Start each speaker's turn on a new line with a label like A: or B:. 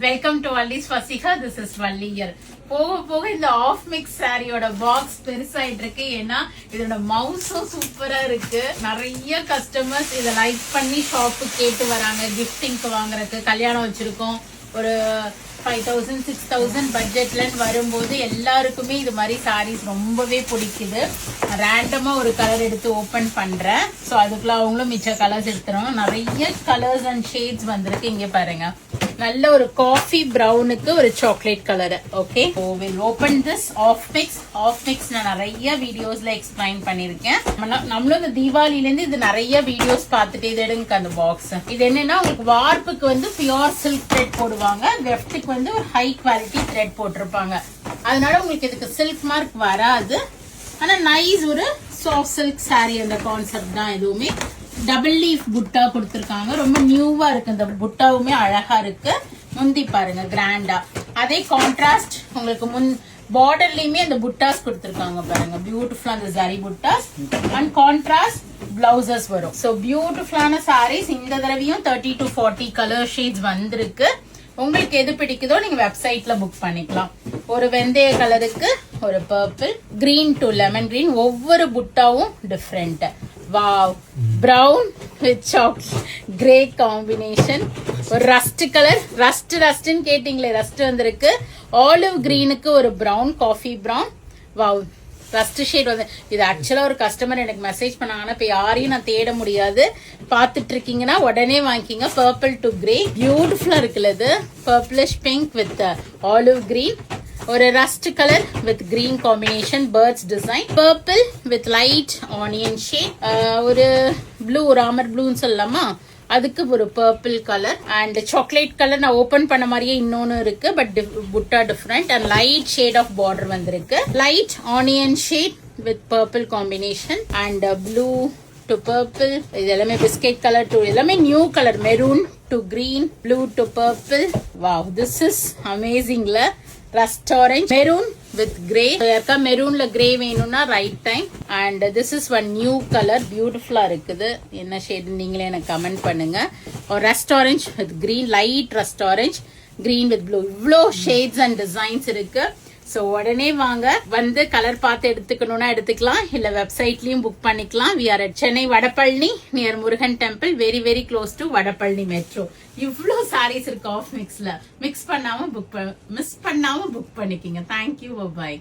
A: Welcome to Valli's ஃபசிகா. This is Valli here. போக போக இந்த ஆஃப் மிக்ஸ் சாரியோட பாக்ஸ் பெருசாயிட்டு இருக்கு. ஏன்னா இதோட மவுஸும் சூப்பரா இருக்கு. நிறைய கஸ்டமர்ஸ் இதை லைக் பண்ணி ஷாப்பு கேட்டு வராங்க. கிஃப்டிங்க்கு வாங்குறதுக்கு, கல்யாணம் வச்சிருக்கோம், ஒரு 5000 6000 பட்ஜெட்ல வரும்போது எல்லாருக்குமே இது மாதிரி சாரீஸ் ரொம்பவே பிடிக்குது. ரேண்டமா ஒரு கலர் எடுத்து ஓபன் பண்றேன். ஸோ அதுக்குள்ள அவங்களும் மிச்ச கலர்ஸ் எடுத்துறோம். நிறைய கலர்ஸ் அண்ட் ஷேட்ஸ் வந்திருக்கு. இங்க பாருங்க, நல்ல ஒரு காஃபி ப்ரௌனுக்கு ஒரு chocolate colour. Okay, will open this of mix. நான் நிறைய வீடியோஸ்ல எக்ஸ்பிளைன் பண்ணிருக்கேன். நம்மளும் இந்த தீபாவளில இருந்து இது நிறைய வீடியோஸ் பார்த்துட்டு இது எடுங்க. அந்த பாக்ஸ் இது என்னன்னா, உங்களுக்கு வார்ப்புக்கு வந்து பியூர் சில்க் த்ரெட் போடுவாங்க, வெஃப்ட்டுக்கு வந்து ஒரு ஹை குவாலிட்டி த்ரெட் போட்டிருப்பாங்க. அதனால உங்களுக்கு இதுக்கு சில்க் மார்க் வராது. ஆனா நைஸ் ஒரு சாஃப்ட் சில்க் சாரி. அந்த கான்செப்ட் தான். எதுவுமே டபுள் லீஃப் புட்டா கொடுத்திருக்காங்க. ரொம்ப நியூவா இருக்கு. இந்த புட்டாவுமே அழகா இருக்கு. முந்தி பாருங்க கிராண்டா. அதே கான்ட்ராஸ்ட் உங்களுக்கு பார்டர்லயுமே அந்த புட்டாஸ் கொடுத்திருக்காங்க பாருங்க. பியூட்டிஃபுல்லா அந்த ஜரி புட்டாஸ் அண்ட் கான்ட்ராஸ்ட் பிளவுசஸ் வரும். சோ பியூட்டிஃபுல்லான சாரீஸ். இந்த தடவையும் 30 to 40 கலர் ஷேட்ஸ் வந்திருக்கு. உங்களுக்கு எது பிடிக்குதோ நீங்க வெப்சைட்ல புக் பண்ணிக்கலாம். ஒரு வெந்தய கலருக்கு, ஒரு purple, green to lemon green. ஒவ்வொரு புட்டாவும் different. Wow, brown with chocolate grey combination. ஒரு ரஸ்ட் கலர், ரஸ்ட்னு கேட்டீங்களே, ரஸ்ட் வந்திருக்கு. ஆலிவ் கிரீனுக்கு ஒரு brown, coffee brown. Wow, rust shade வந்து இது ஆக்சுவலா ஒரு கஸ்டமர் எனக்கு மெசேஜ் பண்ணாங்கன்னா, இப்ப யாரையும் நான் தேட முடியாது. பாத்துட்டு இருக்கீங்கன்னா உடனே வாங்கிக்கிங்க. பர்பிள் டு கிரே பியூட்டிஃபுல்லா இருக்குல்ல. இது purplish pink with olive green. ஒரு rust colour with green combination, birds design. Purple with light onion shade. ஒரு ப்ளூ, ராமர் ப்ளூன்னு சொல்லலாமா, அதுக்கு ஒரு purple colour. And chocolate colour நான் ஓபன் பண்ண மாதிரியே இன்னொன்னு இருக்கு, பட் புட்டா different. And light shade of border வந்திருக்கு. Light onion shade with purple combination and blue to purple. இது எல்லாமே பிஸ்கெட் கலர் டு எல்லாமே new colour. Maroon to green, blue to purple. Wow, this is அமேசிங்ல. Rust orange, maroon with grey. யாருக்கா மெரூன்ல grey வேணும்னா right time. And this is one new colour. பியூட்டிஃபுல்லா இருக்குது. என்ன ஷேட் நீங்களே எனக்கு கமெண்ட் பண்ணுங்க. ஒரு rust orange with green, light rust orange, green with blue. இவ்வளோ ஷேட்ஸ் அண்ட் டிசைன்ஸ் இருக்கு. ஸோ உடனே வாங்க, வந்து கலர் பார்த்து எடுத்துக்கணும்னா எடுத்துக்கலாம், இல்ல வெப்சைட்லயும் புக் பண்ணிக்கலாம். We are at Chennai Vadapalani, near Murugan temple, very very close to Vadapalani metro. இவ்வளோ சாரீஸ் இருக்கு ஆஃப் மிக்ஸ்ல. மிஸ் பண்ணாம புக் பண்ணிக்கிங்க. தேங்க்யூ, பாய்.